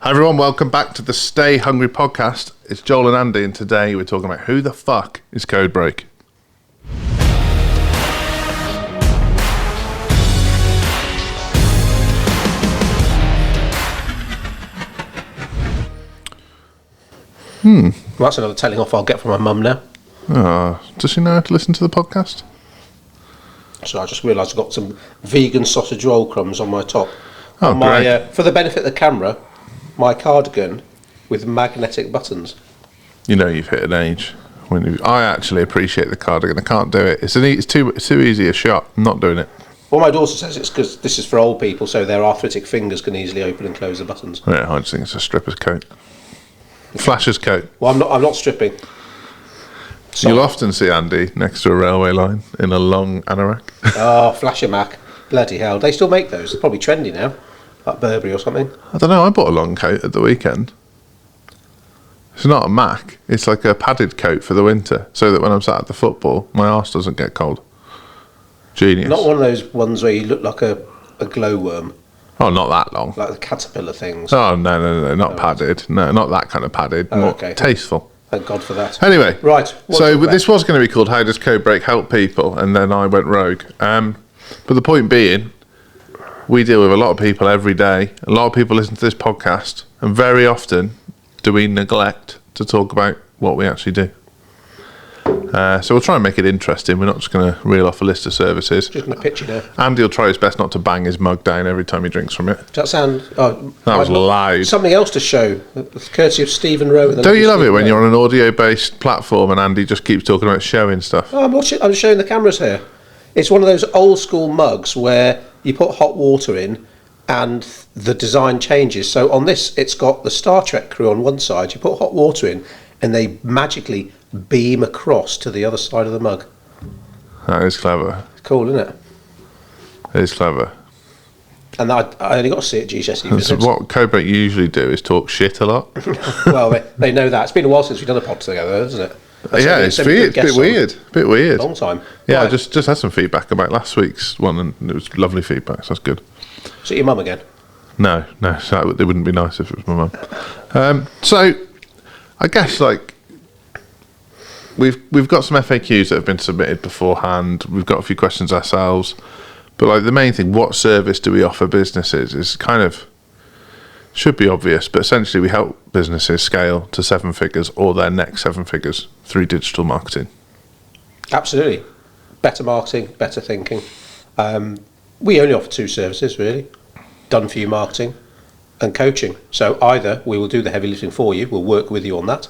Hi everyone, welcome back to the Stay Hungry podcast. It's Joel and Andy, and today we're talking about who the fuck is Codebreak. Well, that's another telling off I'll get from my mum now. Does she know how to listen to the podcast? So I just realised I've got some vegan sausage roll crumbs on my top. Oh, great. For the benefit of the camera, my cardigan with magnetic buttons. You know you've hit an age. I actually appreciate the cardigan. I can't do it. It's too easy a shot. I'm not doing it. Well, my daughter says it's because this is for old people, so their arthritic fingers can easily open and close the buttons. Yeah, I just think it's a stripper's coat. Flasher's coat. Well, I'm not stripping. So, You'll often see Andy next to a railway line in a long anorak. Oh, Flasher Mac. Bloody hell. They still make those. They're probably trendy now. Like Burberry or something. I don't know, I bought a long coat at the weekend. It's not a Mac, it's like a padded coat for the winter, so that when I'm sat at the football, my arse doesn't get cold. Genius. Not one of those ones where you look like a glowworm. Oh, not that long. Like the caterpillar things. Oh, no, not padded. No, not that kind of padded. More okay. Tasteful. Thank God for that. Anyway, right. So this was going to be called How Does Codebreak Help People? And then I went rogue. But the point being, we deal with a lot of people every day. A lot of people listen to this podcast. And very often do we neglect to talk about what we actually do. So we'll try and make it interesting. We're not just going to reel off a list of services. Just going to pitch you now. Andy will try his best not to bang his mug down every time he drinks from it. Does that sound... That was loud. Something else to show, courtesy of Stephen Rowe. Don't you love it when you're on an audio-based platform and Andy just keeps talking about showing stuff? Oh, I'm showing the cameras here. It's one of those old-school mugs where you put hot water in and the design changes. So on this, it's got the Star Trek crew on one side. You put hot water in and they magically beam across to the other side of the mug. That is clever. Cool, isn't it? It is clever. And I only got to see it at GCSE visits. So what Codebreak usually do is talk shit a lot. Well, they know that. It's been a while since we've done a pod together, hasn't it? Yeah, it's weird. It's a bit weird. Long time. Yeah, Right. I just had some feedback about last week's one, and it was lovely feedback, so that's good. So your mum again? No, so it wouldn't be nice if it was my mum. So, I guess, like, we've got some FAQs that have been submitted beforehand. We've got a few questions ourselves. But, like, the main thing, what service do we offer businesses is kind of, should be obvious, but essentially we help businesses scale to 7 figures or their next 7 figures through digital marketing. Absolutely. Better marketing, better thinking. We only offer 2 services, really. Done for you marketing and coaching. So either we will do the heavy lifting for you, we'll work with you on that,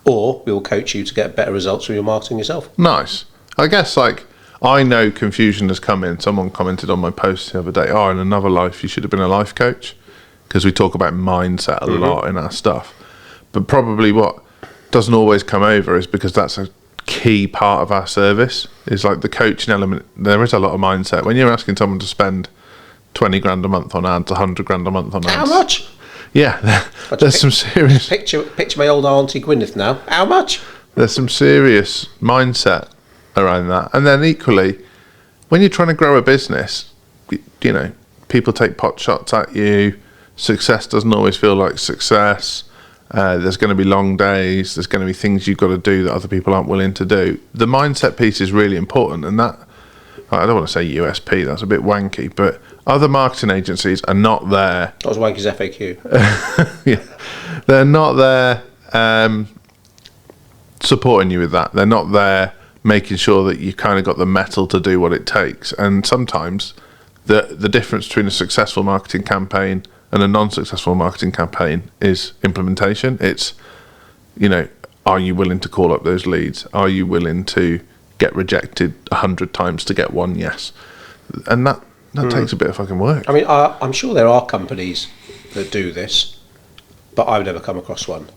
or we will coach you to get better results from your marketing yourself. Nice. I guess, like, I know confusion has come in. Someone commented on my post the other day, in another life you should have been a life coach, because we talk about mindset a lot in our stuff. But probably what doesn't always come over is because that's a key part of our service, is like the coaching element. There is a lot of mindset. When you're asking someone to spend 20 grand a month on ads, 100 grand a month on ads. How much? Yeah, there's some serious... Picture my old Auntie Gwyneth now. How much? There's some serious mindset around that. And then equally, when you're trying to grow a business, you know, people take pot shots at you. Success doesn't always feel like success. There's going to be long days. There's going to be things you've got to do that other people aren't willing to do. The mindset piece is really important, and that, I don't want to say USP, that's a bit wanky, but other marketing agencies are not there. That was wanky's FAQ. Yeah, they're not there supporting you with that. They're not there making sure that you've kind of got the metal to do what it takes. And sometimes the difference between a successful marketing campaign and a non-successful marketing campaign is implementation. It's, you know, are you willing to call up those leads? Are you willing to get rejected 100 times to get one yes? And that takes a bit of fucking work. I mean, I'm sure there are companies that do this, but I've never come across one.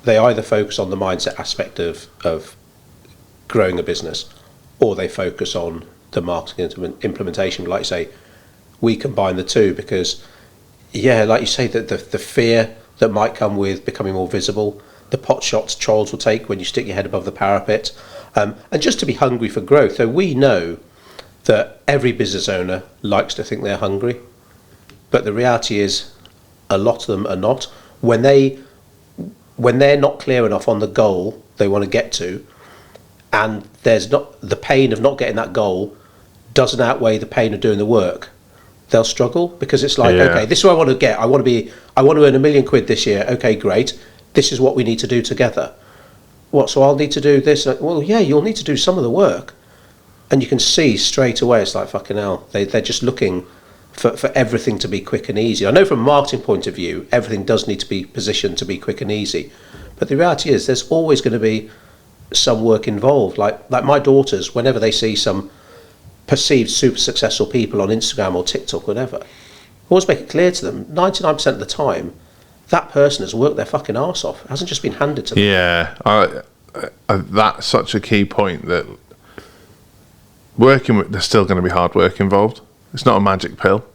They either focus on the mindset aspect of growing a business, or they focus on the marketing implementation. But like you say, we combine the two because, yeah, like you say, that the fear that might come with becoming more visible, the pot shots trolls will take when you stick your head above the parapet, and just to be hungry for growth. So we know that every business owner likes to think they're hungry, but the reality is a lot of them are not. when they're not clear enough on the goal they want to get to, and there's not the pain of not getting that goal doesn't outweigh the pain of doing the work, they'll struggle, because it's like, okay, this is what I want to get. I want to earn £1 million this year. Okay, great. This is what we need to do together. What? So I'll need to do this. Well, yeah, you'll need to do some of the work, and you can see straight away. It's like, fucking hell. They're just looking for everything to be quick and easy. I know from a marketing point of view, everything does need to be positioned to be quick and easy, but the reality is there's always going to be some work involved. Like my daughters, whenever they see some perceived super successful people on Instagram or TikTok, whatever, I always make it clear to them, 99% of the time, that person has worked their fucking arse off. It hasn't just been handed to them. Yeah, that's such a key point, that working with, there's still going to be hard work involved. It's not a magic pill.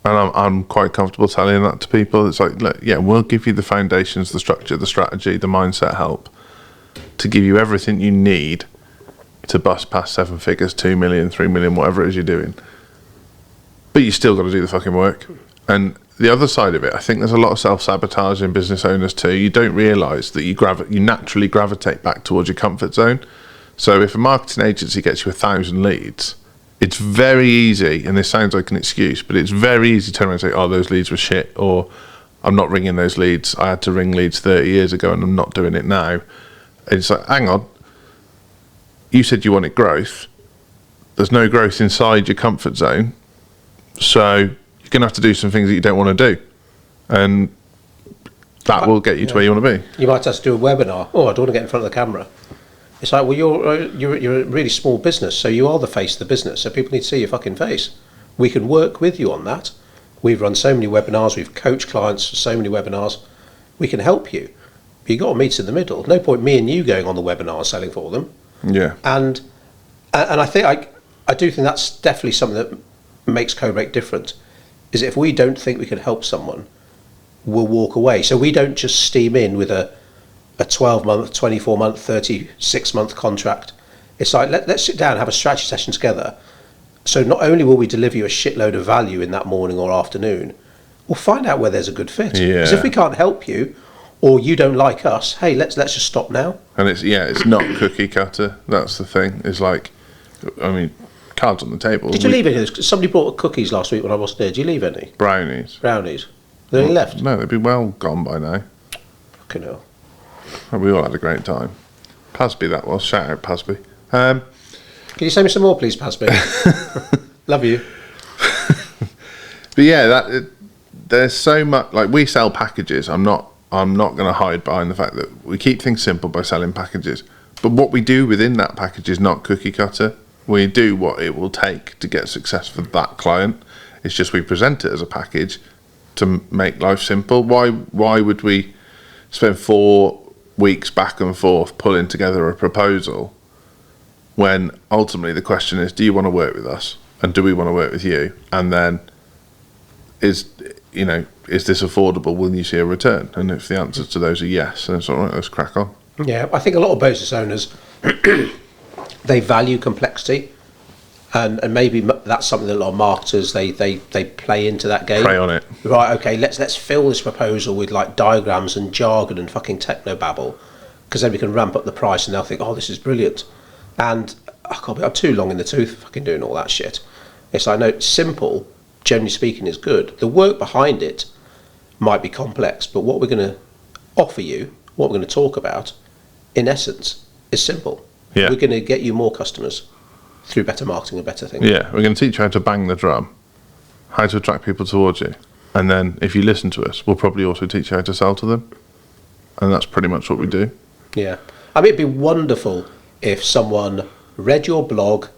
And I'm quite comfortable telling that to people. It's like, look, yeah, we'll give you the foundations, the structure, the strategy, the mindset help to give you everything you need to bust past 7 figures, 2 million, 3 million, whatever it is you're doing. But you still got to do the fucking work. And the other side of it, I think there's a lot of self-sabotage in business owners too. You don't realise that you naturally gravitate back towards your comfort zone. So if a marketing agency gets you 1,000 leads, it's very easy, and this sounds like an excuse, but it's very easy to turn around and say, oh, those leads were shit, or I'm not ringing those leads. I had to ring leads 30 years ago and I'm not doing it now. And it's like, hang on, you said you wanted growth. There's no growth inside your comfort zone. So you're going to have to do some things that you don't want to do. And that will get you to where you want to be. You might have to do a webinar. Oh, I don't want to get in front of the camera. It's like, well, you're a really small business, so you are the face of the business, so people need to see your fucking face. We can work with you on that. We've run so many webinars, we've coached clients for so many webinars. We can help you. But you've got to meet us in the middle. No point me and you going on the webinar selling for them. Yeah. And I think I do think that's definitely something that makes Codebreak different, is if we don't think we can help someone, we'll walk away. So we don't just steam in with a 12-month, 24-month, 36-month contract. It's like, let's sit down and have a strategy session together. So not only will we deliver you a shitload of value in that morning or afternoon, we'll find out where there's a good fit. Because if we can't help you, or you don't like us, hey, let's just stop now. And it's not cookie cutter. That's the thing. It's like, I mean, cards on the table. Did you leave any? Somebody brought cookies last week when I wasn't there. Did you leave any? Brownies. Are they left? No, they'd be well gone by now. Fucking hell. We all had a great time. Pasby that was. Shout out Pasby. Can you send me some more, please, Pasby? Love you. But yeah, there's so much. Like, we sell packages. I'm not going to hide behind the fact that we keep things simple by selling packages. But what we do within that package is not cookie cutter. We do what it will take to get success for that client. It's just we present it as a package to make life simple. Why would we spend 4 weeks back and forth pulling together a proposal when ultimately the question is, do you want to work with us, and do we want to work with you, and then is this affordable, will you see a return? And if the answers to those are yes, then it's all right, let's crack on. Yeah, I think a lot of business owners they value complexity, and maybe that's something that a lot of marketers they play into that game. Play on it. Right, okay, let's fill this proposal with like diagrams and jargon and fucking techno babble, because then we can ramp up the price and they'll think, oh, this is brilliant. And I'm too long in the tooth fucking doing all that shit. It's like, no, simple, generally speaking, is good. The work behind it might be complex, but what we're going to offer you, what we're going to talk about, in essence, is simple. Yeah. We're going to get you more customers through better marketing and better things. Yeah, we're going to teach you how to bang the drum, how to attract people towards you, and then if you listen to us, we'll probably also teach you how to sell to them. And that's pretty much what we do. Yeah. I mean, it'd be wonderful if someone read your blog,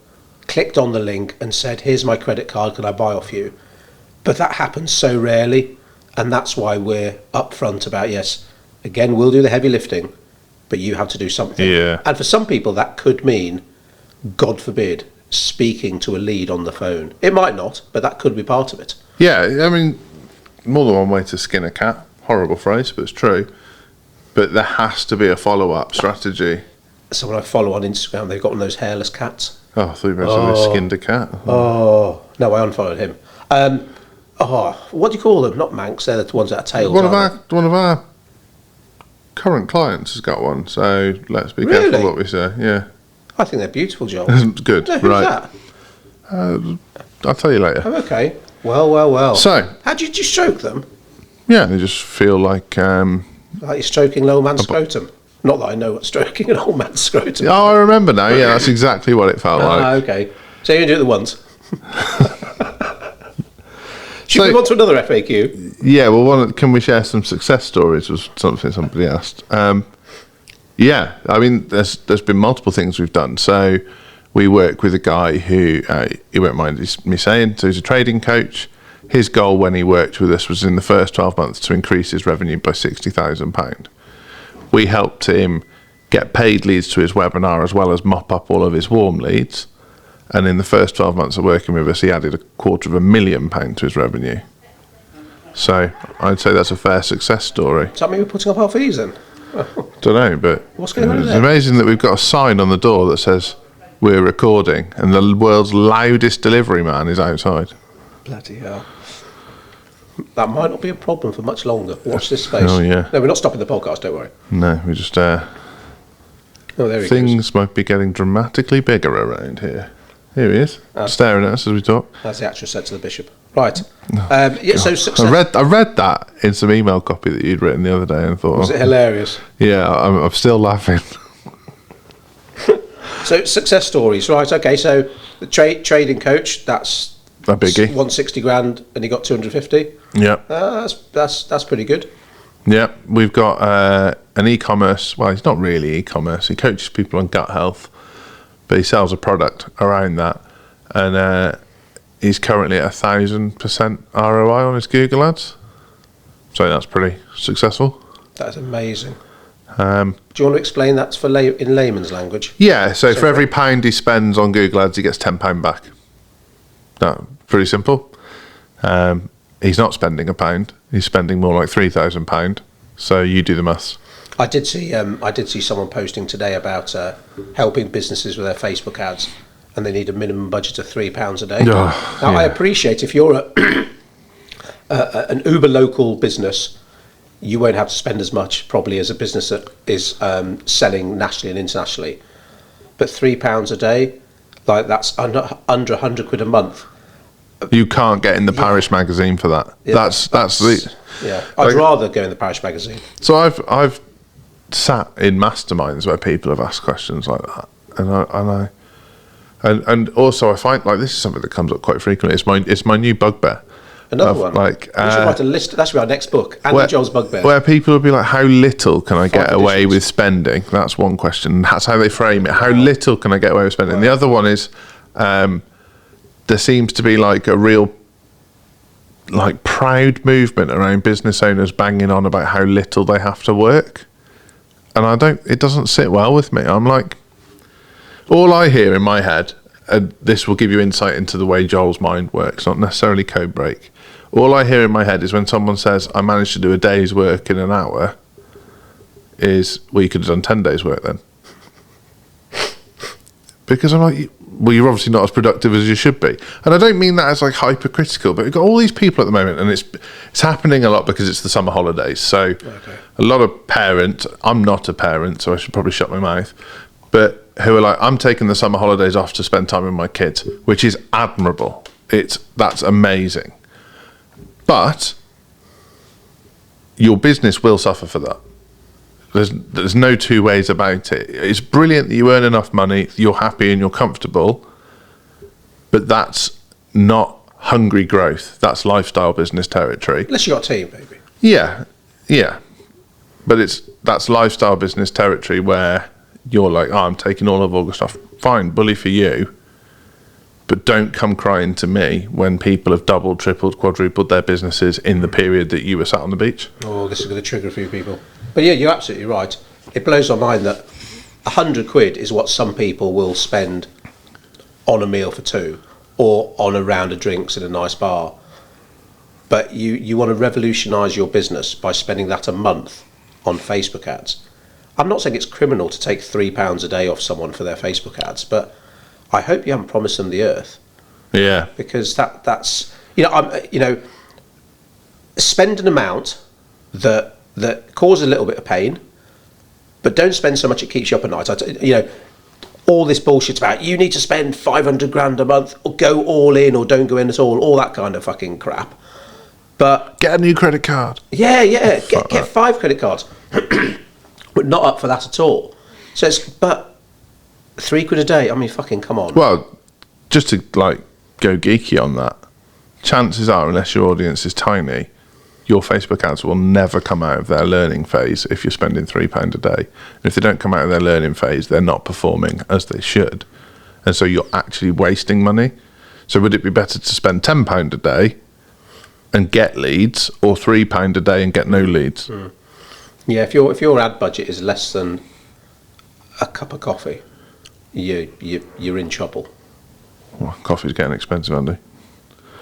clicked on the link and said, here's my credit card, can I buy off you? But that happens so rarely, and that's why we're upfront about, yes, again, we'll do the heavy lifting, but you have to do something. Yeah. And for some people, that could mean, God forbid, speaking to a lead on the phone. It might not, but that could be part of it. Yeah, I mean, more than one way to skin a cat. Horrible phrase, but it's true. But there has to be a follow-up strategy. Someone I follow on Instagram, they've got one of those hairless cats. Oh, I thought you were going to say skinned a cat. Oh, no, I unfollowed him. What do you call them? Not Manx, they're the ones that are tails. One of our current clients has got one, so let's be Really? careful what we say. Yeah. I think they're beautiful, Joel. Good, No, who's right. that? I'll tell you later. Oh, okay. Well. So, How did you stroke them? yeah, they just feel like... Like you're stroking an old man's scrotum. Not that I know what stroking an old man's scrotum. Oh, I remember now. Yeah, that's exactly what it felt like. Okay. So you're going to do it once. Should So- we move on to another FAQ? Yeah, well, can we share some success stories? Was something somebody asked. Yeah, I mean, there's been multiple things we've done. So we work with a guy who, he won't mind me saying, so he's a trading coach. His goal when he worked with us was in the first 12 months to increase his revenue by £60,000. We helped him get paid leads to his webinar as well as mop up all of his warm leads. And in the first 12 months of working with us, he added £250,000 to his revenue. So I'd say that's a fair success story. Does that mean we're putting up our fees then? Don't know, but What's going on it's there? amazing that we've got a sign on the door that says we're recording and the world's loudest delivery man is outside. Bloody hell. That might not be a problem for much longer. Watch this space. Oh, yeah. No, we're not stopping the podcast, don't worry. No, we just Oh, there he goes. things might be getting dramatically bigger around here. Here he is, staring at us as we talk. As the actress said to the bishop. Right. Yeah, so success. I read that in some email copy that you'd written the other day and thought, Was it hilarious? yeah, I'm still laughing. So success stories, right? Okay, so the trading coach, that's A biggie. 160 grand, and he got 250. Yeah. That's pretty good. Yeah, we've got an e-commerce. Well, he's not really e-commerce. He coaches people on gut health, but he sells a product around that, and he's currently at 1,000% ROI on his Google ads. So that's pretty successful. That's amazing. Do you want to explain that for in layman's language? Yeah. So for every pound he spends on Google ads, he gets £10 back. No, pretty simple. He's not spending £1. He's spending more like £3,000. So you do the maths. I did see someone posting today about helping businesses with their Facebook ads, and they need a minimum budget of £3 a day. Oh, Now, I yeah. appreciate if you're an uber local business, you won't have to spend as much probably as a business that is selling nationally and internationally. But £3 a day, like that's under £100 a month. You can't get in the parish magazine for that. Yeah, that's the. Yeah, I'd like- rather go in the parish magazine. So I've sat in masterminds where people have asked questions like that, and also I find like this is something that comes up quite frequently. It's my new bugbear. Another one. Like We should write a list. That should be our next book. Andy where, Joel's bugbear. where people will be like, "How little can I get away editions. with spending?" That's one question. That's how they frame it. How little can I get away with spending? The other one is there seems to be like a real like proud movement around business owners banging on about how little they have to work, and it doesn't sit well with me. I'm like, all I hear in my head, and this will give you insight into the way Joel's mind works, not necessarily Codebreak. All I hear in my head is when someone says, I managed to do a day's work in an hour, is, well, you could have done 10 days work then. Because I'm like, well, you're obviously not as productive as you should be. And I don't mean that as like hypercritical, but we've got all these people at the moment, and it's happening a lot because it's the summer holidays. So a lot of parents, I'm not a parent, so I should probably shut my mouth, but who are like, I'm taking the summer holidays off to spend time with my kids, which is admirable. That's amazing. But your business will suffer for that. There's no two ways about it. It's brilliant that you earn enough money, you're happy and you're comfortable, but that's not hungry growth. That's lifestyle business territory. Unless you got a team, maybe. Yeah. But that's lifestyle business territory where you're like, oh, I'm taking all of August off. Fine, bully for you. But don't come crying to me when people have doubled, tripled, quadrupled their businesses in the period that you were sat on the beach. Oh, this is going to trigger a few people. But yeah, you're absolutely right. It blows my mind that £100 is what some people will spend on a meal for two or on a round of drinks in a nice bar. But you want to revolutionise your business by spending that a month on Facebook ads. I'm not saying it's criminal to take £3 a day off someone for their Facebook ads, but I hope you haven't promised them the earth. Yeah. Because that's spend an amount that causes a little bit of pain, but don't spend so much it keeps you up at night. All this bullshit about you need to spend 500 grand a month, or go all in, or don't go in at all that kind of fucking crap. But get a new credit card. Get 5 credit cards. We're not up for that at all. So but £3 a day, I mean, fucking come on. Well, just to like go geeky on that, chances are, unless your audience is tiny, your Facebook ads will never come out of their learning phase if you're spending £3 a day. And if they don't come out of their learning phase, they're not performing as they should. And so you're actually wasting money. So would it be better to spend £10 a day and get leads, or £3 a day and get no leads? Yeah, if your ad budget is less than a cup of coffee, you're in trouble. Well, coffee's getting expensive, Andy.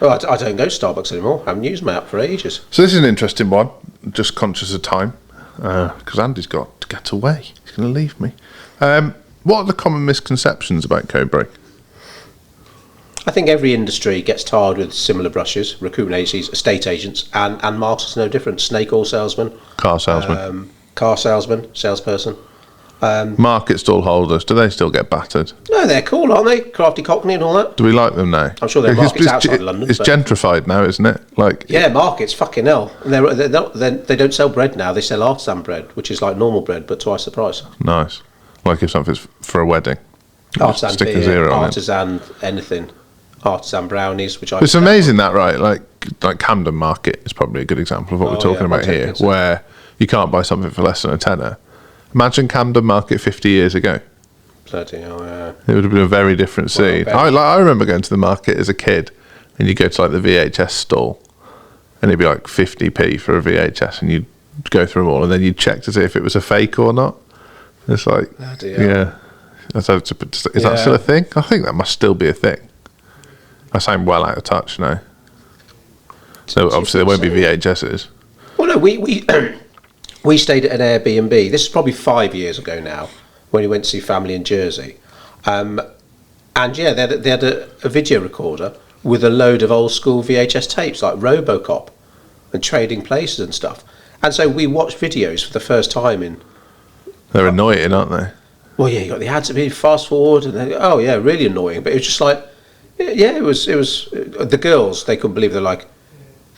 Well, I don't go to Starbucks anymore. I haven't used my app for ages. So this is an interesting one. Just conscious of time, because Andy's got to get away. He's going to leave me. What are the common misconceptions about Codebreak? I think every industry gets tarred with similar brushes. Recruitment agencies, estate agents, and marketers no different. Snake oil salesman. Car salesman. Car salesman, salesperson. Market stall holders, do they still get battered? No, they're cool, aren't they? Crafty Cockney and all that. Do we like them now? I'm sure there are markets outside London. It's gentrified now, isn't it? Yeah, markets, fucking hell. And they don't sell bread now, they sell artisan bread, which is like normal bread, but twice the price. Nice. Like if something's for a wedding. Artisan stick a beer, zero on it. artisan anything. Artisan brownies, which I... It's amazing that, right? Like Camden Market is probably a good example of what we're talking about here, where you can't buy something for less than a tenner. Imagine Camden Market 50 years ago. Bloody hell, yeah. It would have been a very different scene. I remember going to the market as a kid, and you go to like the VHS stall, and it'd be like 50p for a VHS, and you'd go through them all, and then you'd check to see if it was a fake or not. It's like, yeah. Is that still a thing? I think that must still be a thing. I sound well out of touch now. So obviously there won't be VHSs. Well, no, we stayed at an Airbnb. This is probably 5 years ago now, when we went to see family in Jersey. And yeah, they had a video recorder with a load of old school VHS tapes like RoboCop and Trading Places and stuff. And so we watched videos for the first time in... They're annoying, aren't they? Well, yeah, you got the ads to be fast forward, and really annoying. But it was just like, yeah, it was the girls, they couldn't believe. They're like,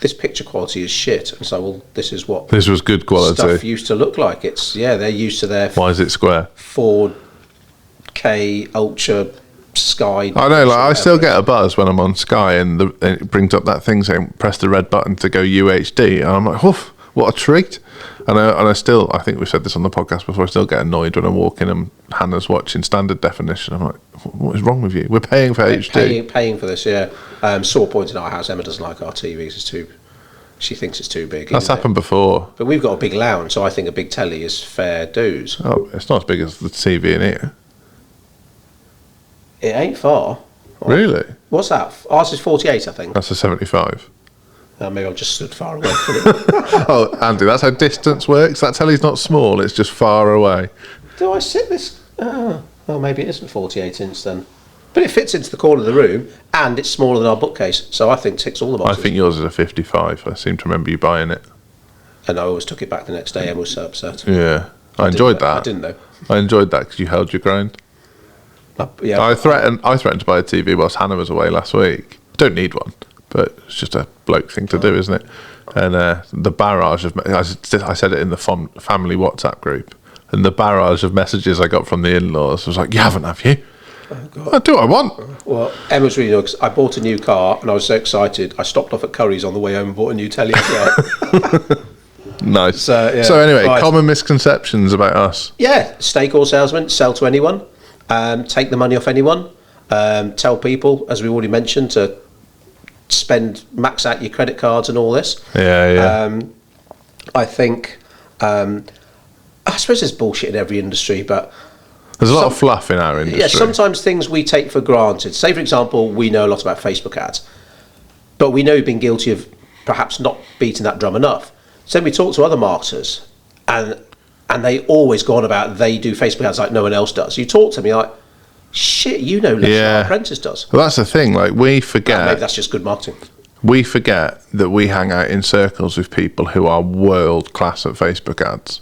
this picture quality is shit. And so, well, this is what this was good quality stuff used to look like. They're used to their why is it square 4K Ultra Sky. I know, like I still get a buzz when I'm on Sky and it brings up that thing saying press the red button to go UHD, and I'm like, woof, what a treat. And I think we've said this on the podcast before, I still get annoyed when I walk in and Hannah's watching standard definition. I'm like, what is wrong with you? We're paying for HD. Paying for this, yeah. Sore point in our house, Emma doesn't like our TVs. She thinks it's too big. That's happened before. But we've got a big lounge, so I think a big telly is fair dues. Oh, it's not as big as the TV in here. It ain't far. Really? What's that? Ours is 48, I think. That's a 75. Maybe I've just stood far away from it. Oh, Andy, that's how distance works. That telly's not small, it's just far away. Do I sit this? Well, maybe it isn't 48 inch then. But it fits into the corner of the room, and it's smaller than our bookcase, so I think ticks all the boxes. I think yours is a 55. I seem to remember you buying it. And I always took it back the next day and was so upset. Yeah, I enjoyed that. I didn't though. I enjoyed that because you held your ground. Yeah. I threatened to buy a TV whilst Hannah was away last week. Don't need one, but it's just a bloke thing to do, isn't it? And the barrage of I said it in the family WhatsApp group, and the barrage of messages I got from the in-laws was like, "You haven't, have you?" Oh, God. I do what I want. Well, Emma's really because I bought a new car and I was so excited. I stopped off at Curry's on the way home and bought a new telly as well. Nice. So anyway, right. Common misconceptions about us. Yeah, steak oil salesman, sell to anyone, take the money off anyone, tell people, as we already mentioned, to max out your credit cards and all this. Yeah. I think, I suppose there's bullshit in every industry, but there's a lot of fluff in our industry. Yeah, sometimes things we take for granted. Say, for example, we know a lot about Facebook ads, but we know we've been guilty of perhaps not beating that drum enough. So we talk to other marketers, and they always go on about they do Facebook ads like no one else does. You talk to me like, shit, you know less than our apprentice does. Well, that's the thing. Like we forget. Maybe that's just good marketing. We forget that we hang out in circles with people who are world class at Facebook ads.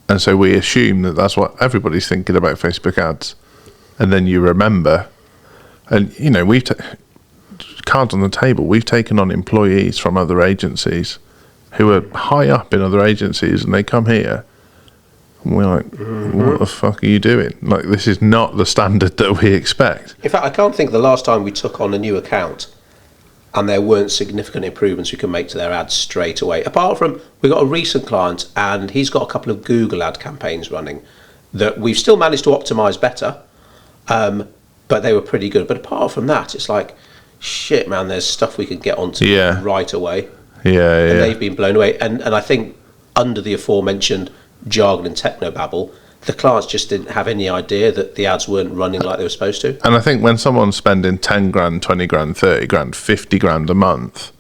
And so we assume that that's what everybody's thinking about Facebook ads. And then you remember, and you know, cards on the table, we've taken on employees from other agencies who are high up in other agencies, and they come here and we're like, what the fuck are you doing? Like, this is not the standard that we expect. In fact, I can't think of the last time we took on a new account and there weren't significant improvements we can make to their ads straight away. Apart from, we got a recent client and he's got a couple of Google ad campaigns running that we've still managed to optimize better, but they were pretty good. But apart from that, it's like, shit, man, there's stuff we can get onto right away. And they've been blown away. And I think under the aforementioned jargon and technobabble, the clients just didn't have any idea that the ads weren't running like they were supposed to. And I think when someone's spending 10 grand, 20 grand, 30 grand, 50 grand a month,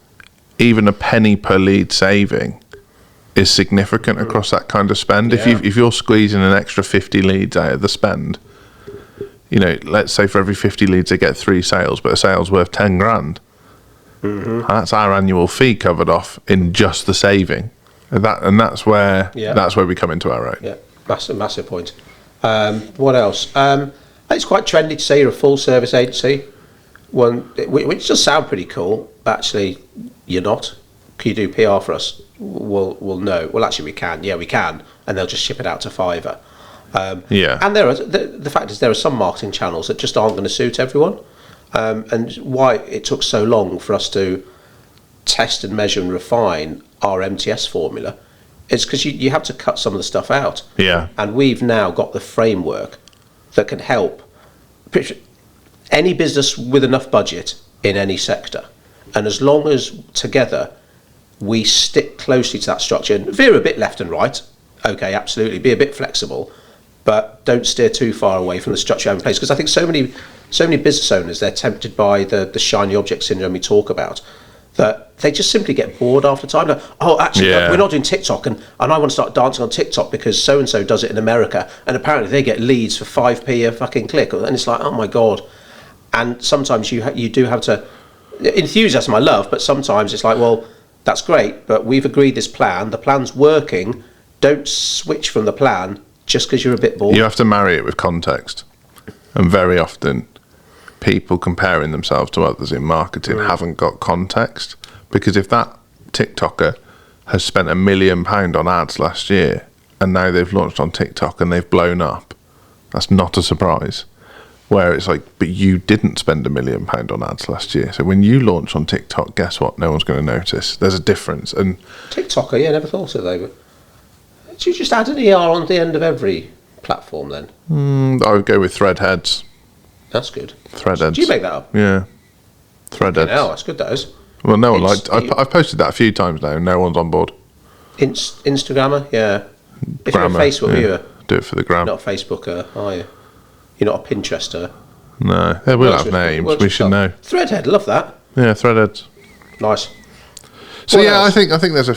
even a penny per lead saving is significant across that kind of spend. Yeah. If you're squeezing an extra 50 leads out of the spend, you know, let's say for every 50 leads they get 3 sales, but a sale's worth 10 grand. That's our annual fee covered off in just the saving. And that's where we come into our own. Yeah, massive point. What else? It's quite trendy to say you're a full service agency, which does sound pretty cool, but actually you're not. Can you do PR for us? Well, no. Well, actually we can. Yeah, we can, and they'll just ship it out to Fiverr. And there are the fact is there are some marketing channels that just aren't going to suit everyone. And why it took so long for us to test and measure and refine our MTS formula is because you have to cut some of the stuff out. Yeah. And we've now got the framework that can help any business with enough budget in any sector. And as long as together we stick closely to that structure and veer a bit left and right, okay, absolutely, be a bit flexible, but don't steer too far away from the structure you have in place. Because I think so many business owners, they're tempted by the shiny object syndrome we talk about, that they just simply get bored after time. Like, oh, actually, we're not doing TikTok, and I want to start dancing on TikTok because so-and-so does it in America, and apparently they get leads for 5p a fucking click. And it's like, oh my God. And sometimes you do have to, enthusiasm I love, but sometimes it's like, well, that's great, but we've agreed this plan, the plan's working, don't switch from the plan just because you're a bit bored. You have to marry it with context. And very often, people comparing themselves to others in marketing haven't got context. Because if that TikToker has spent £1 million on ads last year, and now they've launched on TikTok and they've blown up, that's not a surprise. Where it's like, but you didn't spend £1 million on ads last year. So when you launch on TikTok, guess what? No one's going to notice. There's a difference. And TikToker, yeah, never thought of that. Do you just add an ER on the end of every platform then? I would go with Threadheads. That's good. Threadheads. Do you make that up? Yeah. Threadheads. Yeah, that's good, that is. Well, no one liked. I've posted that a few times now. No one's on board. Instagrammer, yeah. If Grammar, you're a Facebook viewer, do it for the gram. not a Facebooker, are you? You're not a Pinterester. No, they will have names. We should know. Threadhead, love that. Yeah, Threadheads. Nice. So I think there's a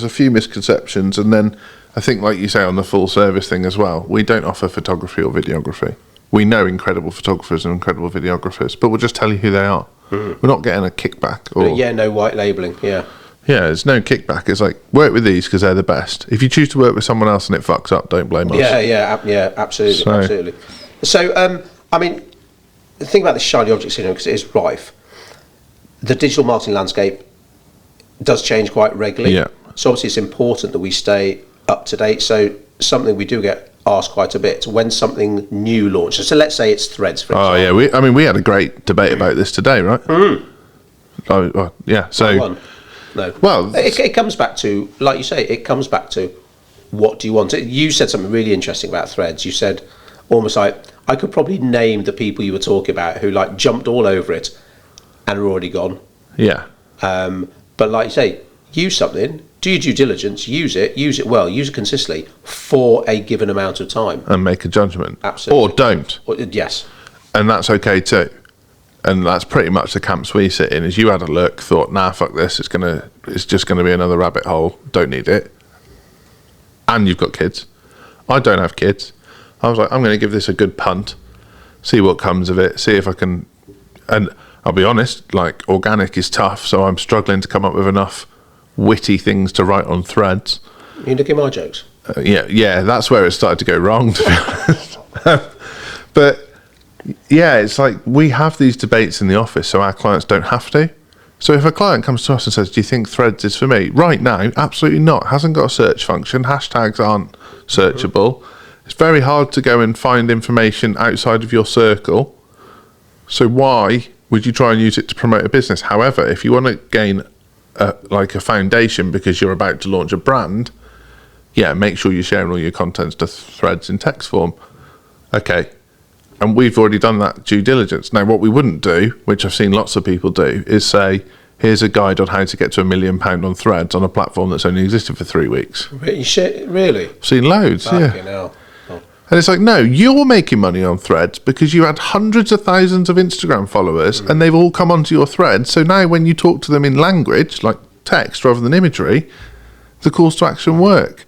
few misconceptions, and then I think, like you say, on the full service thing as well, we don't offer photography or videography. We know incredible photographers and incredible videographers, but we'll just tell you who they are. We're not getting a kickback. Or no white labelling, yeah. Yeah, there's no kickback. It's like, work with these because they're the best. If you choose to work with someone else and it fucks up, don't blame us. Yeah, absolutely. So, I mean, the thing about this shiny object syndrome, because it is rife, the digital marketing landscape does change quite regularly. Yeah. So obviously it's important that we stay up to date. So something we do get asked quite a bit, when something new launches. So let's say it's Threads, for example. Oh, yeah. We had a great debate about this today, right? Yeah. So, no. Well, it comes back to, like you say, what do you want? You said something really interesting about Threads. You said almost like, I could probably name the people you were talking about who like jumped all over it and are already gone. Yeah. But like you say, use something, do your due diligence, use it well, use it consistently for a given amount of time. And make a judgment. Absolutely. Or don't. Yes. And that's okay too. And that's pretty much the camps we sit in, is you had a look, thought, nah, fuck this, it's just gonna be another rabbit hole, don't need it. And you've got kids. I don't have kids. I was like, I'm going to give this a good punt, see what comes of it, see if I can. And I'll be honest, like, organic is tough, so I'm struggling to come up with enough witty things to write on Threads. You look at my jokes. Yeah, that's where it started to go wrong, to be honest. But yeah, it's like we have these debates in the office so our clients don't have to. So if a client comes to us and says, do you think Threads is for me? Right now, absolutely not. Hasn't got a search function. Hashtags aren't searchable. It's very hard to go and find information outside of your circle. So why would you try and use it to promote a business? However, if you want to gain a foundation because you're about to launch a brand, yeah, make sure you're sharing all your contents to Threads in text form. Okay. And we've already done that due diligence. Now, what we wouldn't do, which I've seen lots of people do, is say, here's a guide on how to get to £1 million on Threads on a platform that's only existed for 3 weeks. Really? I've seen loads, Fucking yeah. hell. Oh. And it's like, no, you're making money on Threads because you had hundreds of thousands of Instagram followers and they've all come onto your Threads. So now when you talk to them in language, like text rather than imagery, the calls to action work.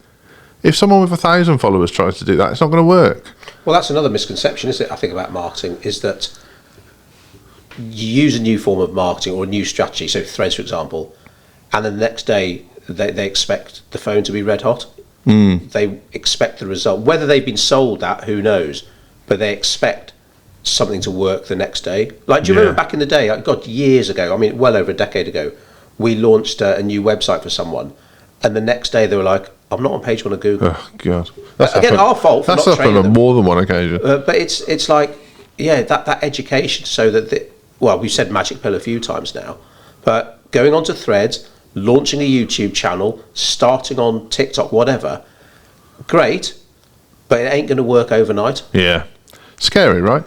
If someone with 1,000 followers tries to do that, it's not going to work. Well, that's another misconception, isn't it, I think, about marketing, is that you use a new form of marketing or a new strategy, so Threads, for example, and then the next day they expect the phone to be red hot. They expect the result. Whether they've been sold that, who knows, but they expect something to work the next day. Like, do you remember back in the day, like, God, years ago, I mean, well over a decade ago, we launched a new website for someone, and the next day they were like, I'm not on page 1 of Google. Oh, God. Again, our fault for that's not training happened on them. more than one occasion. But it's like, yeah, that education, so that, well, we've said magic pill a few times now, but going onto Threads, launching a YouTube channel, starting on TikTok, whatever, great, but it ain't going to work overnight. Yeah. Scary, right?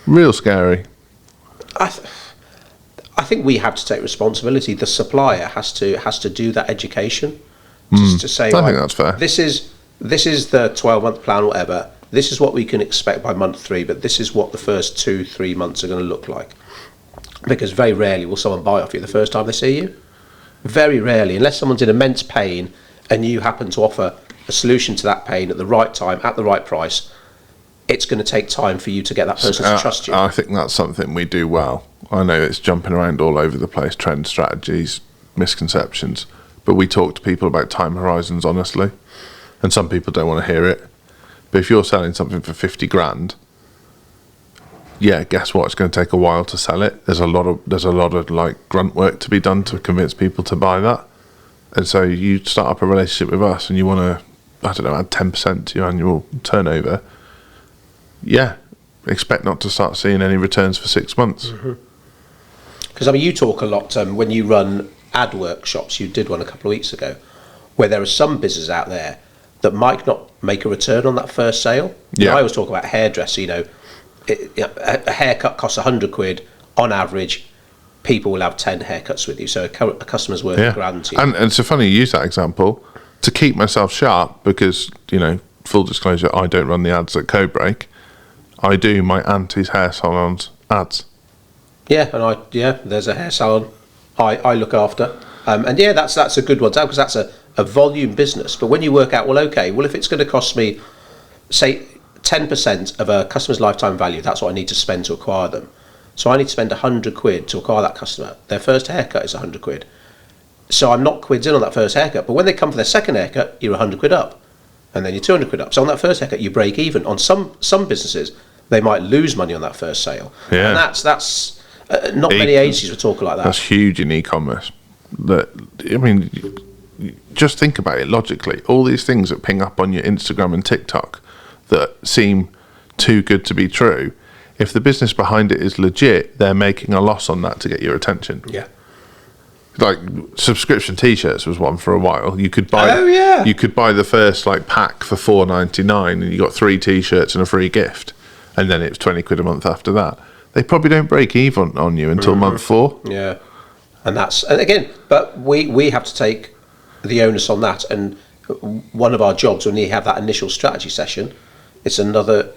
Real scary. I think we have to take responsibility. The supplier has to do that education. Just to say, I think that's fair. This is the 12-month plan, whatever. This is what we can expect by month 3, but this is what the first 2-3 months are going to look like. Because very rarely will someone buy off you the first time they see you. Very rarely, unless someone's in immense pain and you happen to offer a solution to that pain at the right time, at the right price, it's going to take time for you to get that person to trust you. I think that's something we do well. I know it's jumping around all over the place, trend strategies, misconceptions, but we talk to people about time horizons honestly, and some people don't want to hear it. But if you're selling something for 50 grand, yeah, guess what? It's going to take a while to sell it. There's a lot of like grunt work to be done to convince people to buy that. And so you start up a relationship with us and you want to, I don't know, add 10% to your annual turnover. Yeah, expect not to start seeing any returns for 6 months. Because I mean, you talk a lot when you run ad workshops. You did one a couple of weeks ago, where there are some businesses out there that might not make a return on that first sale. Yeah. I always talk about hairdresser. You know, a haircut costs £100 on average. People will have 10 haircuts with you, so a customer's worth a grand to you. And it's so funny you use that example to keep myself sharp because, you know, full disclosure, I don't run the ads at Codebreak. I do my auntie's hair salon's ads. Yeah, and there's a hair salon I look after, and yeah, that's a good one because that's a volume business. But when you work out, well, if it's going to cost me, say, 10% of a customer's lifetime value, that's what I need to spend to acquire them. So I need to spend £100 to acquire that customer. Their first haircut is £100. So I'm not quids in on that first haircut. But when they come for their second haircut, you're £100 up, and then you're £200 up. So on that first haircut, you break even. On some businesses, they might lose money on that first sale. Yeah. And that's not many agencies will talk like that. That's huge in e-commerce. I mean, just think about it logically. All these things that ping up on your Instagram and TikTok that seem too good to be true, if the business behind it is legit, they're making a loss on that to get your attention. Yeah. Like subscription T-shirts was one for a while. You could buy. Oh, yeah. You could buy the first like pack for $4.99, and you got 3 T-shirts and a free gift, and then it's £20 a month after that. They probably don't break even on you until month 4. Yeah, and again, but we have to take the onus on that. And one of our jobs when you have that initial strategy session, it's another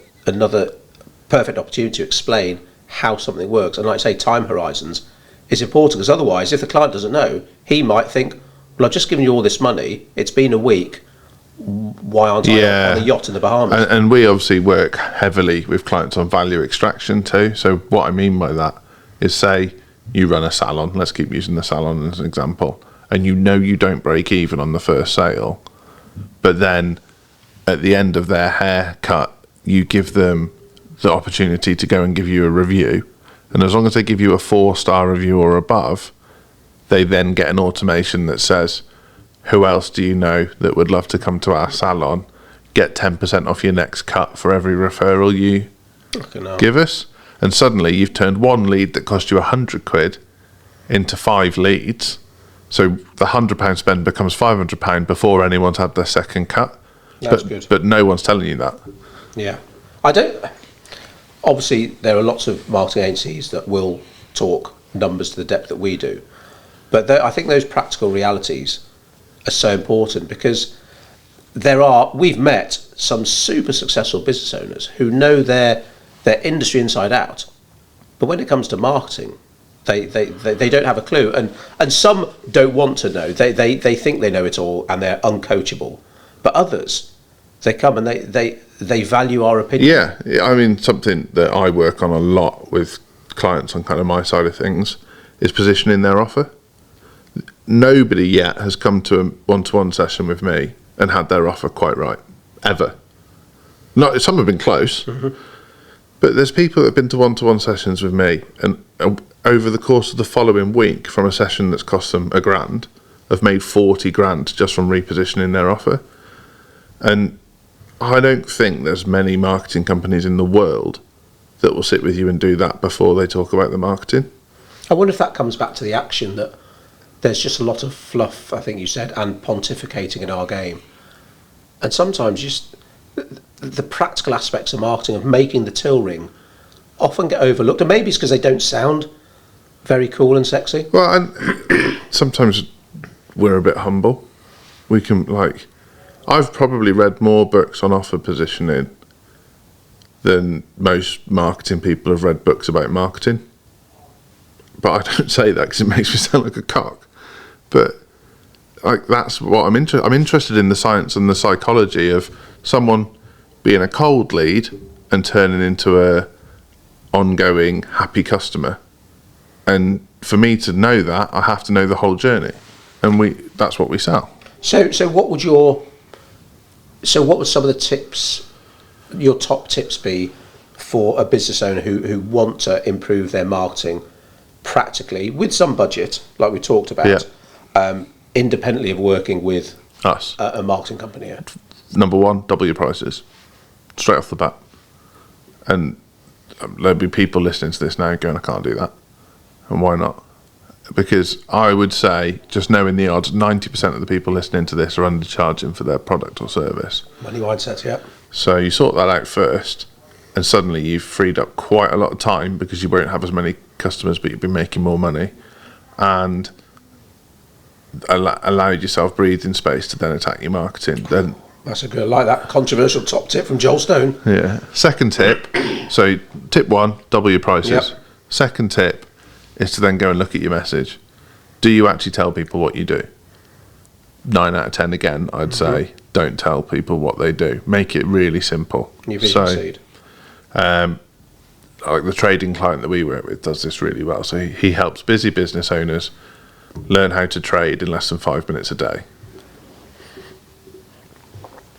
perfect opportunity to explain how something works. And like I say, time horizons is important because otherwise, if the client doesn't know, he might think, well, I've just given you all this money. It's been a week. Why aren't I on the yacht in the Bahamas? And we obviously work heavily with clients on value extraction too. So what I mean by that is, say you run a salon, let's keep using the salon as an example, and you know you don't break even on the first sale, but then at the end of their haircut, you give them the opportunity to go and give you a review. And as long as they give you a 4-star review or above, they then get an automation that says, who else do you know that would love to come to our salon? Get 10% off your next cut for every referral you give us. And suddenly you've turned one lead that cost you £100 into 5 leads. So the £100 spend becomes £500 before anyone's had their second cut. That's good. But no one's telling you that. Yeah. Obviously, there are lots of marketing agencies that will talk numbers to the depth that we do. But I think those practical realities are so important, because we've met some super successful business owners who know their industry inside out. But when it comes to marketing, they don't have a clue. And some don't want to know. They think they know it all and they're uncoachable. But others, they come and they value our opinion. Yeah, I mean, something that I work on a lot with clients on kind of my side of things is positioning their offer. Nobody yet has come to a one-to-one session with me and had their offer quite right, ever. Not some have been close, but there's people that have been to one-to-one sessions with me, and over the course of the following week, from a session that's cost them £1,000, have made 40 grand just from repositioning their offer. And I don't think there's many marketing companies in the world that will sit with you and do that before they talk about the marketing. I wonder if that comes back to the action, that there's just a lot of fluff, I think you said, and pontificating in our game. And sometimes just the practical aspects of marketing, of making the till ring, often get overlooked. And maybe it's because they don't sound very cool and sexy. Well, and sometimes we're a bit humble. We can, like, I've probably read more books on offer positioning than most marketing people have read books about marketing. But I don't say that because it makes me sound like a cock. But like, that's what I'm interested. I'm interested in the science and the psychology of someone being a cold lead and turning into a ongoing happy customer. And for me to know that, I have to know the whole journey, and that's what we sell. So what would some of the tips, your top tips, be for a business owner who want to improve their marketing practically with some budget, like we talked about, independently of working with us, a marketing company? Yeah. Number one, double your prices straight off the bat. And there'll be people listening to this now going, I can't do that. And why not? Because I would say, just knowing the odds, 90% of the people listening to this are undercharging for their product or service. Money mindset, yeah. So you sort that out first, and suddenly you've freed up quite a lot of time, because you won't have as many customers, but you'll be making more money, and allowed yourself breathing space to then attack your marketing. Then that's a good, I like that controversial top tip from Joel Stone. Yeah. Second tip, so tip one, double your prices. Yep. Second tip is to then go and look at your message. Do you actually tell people what you do? 9 out of 10 again, I'd say, don't tell people what they do. Make it really simple. You've succeed. Like the trading client that we work with does this really well. So he helps busy business owners learn how to trade in less than 5 minutes a day.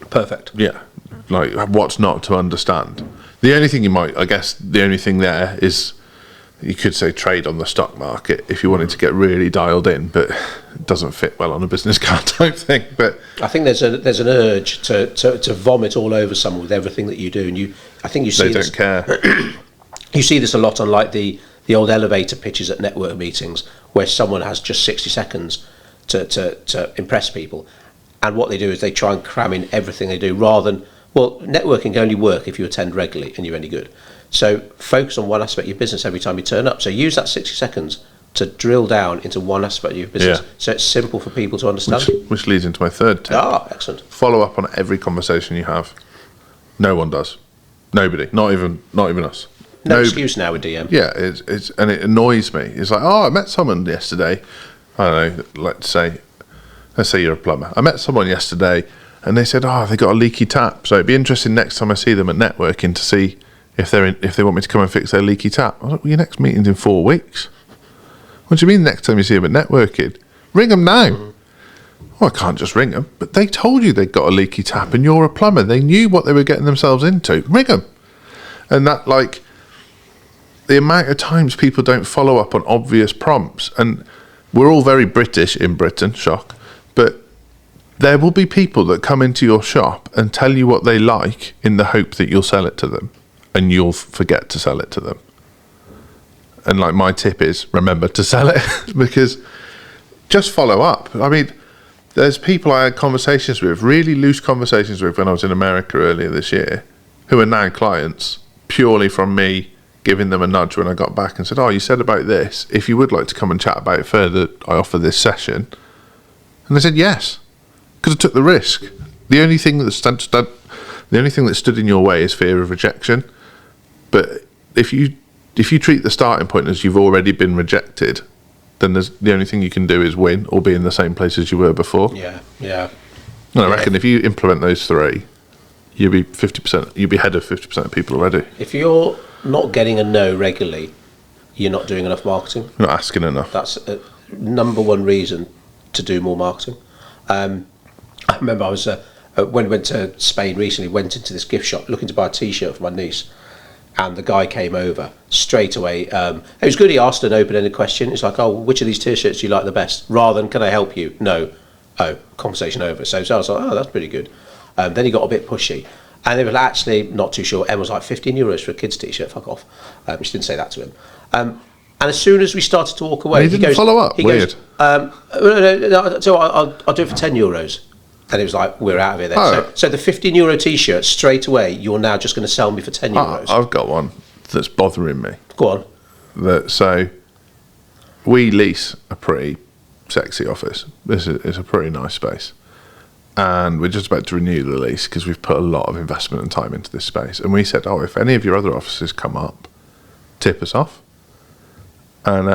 Perfect. Yeah. Like, what's not to understand? The only thing the only thing there is, you could say trade on the stock market if you wanted to get really dialed in, but it doesn't fit well on a business card type thing. But I think there's an urge to vomit all over someone with everything that you do, and I think you see they this. don't care. You see this a lot on like the old elevator pitches at network meetings, where someone has just 60 seconds to impress people, and what they do is they try and cram in everything they do, rather than, well, networking can only work if you attend regularly and you're any good. So focus on one aspect of your business every time you turn up. So use that 60 seconds to drill down into one aspect of your business, so it's simple for people to understand. Which leads into my third tip. Excellent. Follow up on every conversation you have. No one does. Nobody. Not even us. No excuse now with DM. Yeah, it's and it annoys me. It's like, I met someone yesterday. I don't know. Let's say you're a plumber. I met someone yesterday, and they said, they got a leaky tap. So it'd be interesting next time I see them at networking to see if they want me to come and fix their leaky tap. I was like, well, your next meeting's in 4 weeks. What do you mean next time you see them at networking? Ring them now. Well, I can't just ring them. But they told you they'd got a leaky tap and you're a plumber. They knew what they were getting themselves into. Ring them. And that, like, the amount of times people don't follow up on obvious prompts. And we're all very British in Britain, shock. But there will be people that come into your shop and tell you what they like in the hope that you'll sell it to them. And you'll forget to sell it to them. And, like, my tip is remember to sell it. Because just follow up. I mean, there's people I had conversations with, really loose conversations with when I was in America earlier this year, who are now clients purely from me giving them a nudge when I got back and said, oh, you said about this. If you would like to come and chat about it further, I offer this session. And they said yes, because I took the risk. The only thing that stood in your way is fear of rejection. But if you treat the starting point as you've already been rejected, then the only thing you can do is win or be in the same place as you were before. Yeah. And I reckon if you implement those three, you'll be 50%. You'll be ahead of 50% of people already. If you're not getting a no regularly, you're not doing enough marketing. You're not asking enough. That's a number one reason to do more marketing. I remember I was when I went to Spain recently, went into this gift shop looking to buy a T-shirt for my niece. And the guy came over straight away. It was good. He asked an open-ended question. It's like, oh, which of these T-shirts do you like the best? Rather than, can I help you? No. Oh, conversation over. So I was like, oh, that's pretty good. Then he got a bit pushy. And they were actually not too sure. Emma was like, €15 for a kid's T-shirt. Fuck off. She didn't say that to him. And as soon as we started to walk away, he didn't follow up. Weird. No, so I'll do it for €10. And it was like, we're out of here then. Oh. So the €15 T-shirt, straight away, you're now just going to sell me for €10. I've got one that's bothering me. Go on. So we lease a pretty sexy office. This is a pretty nice space. And we're just about to renew the lease because we've put a lot of investment and time into this space. And we said, oh, if any of your other offices come up, tip us off. And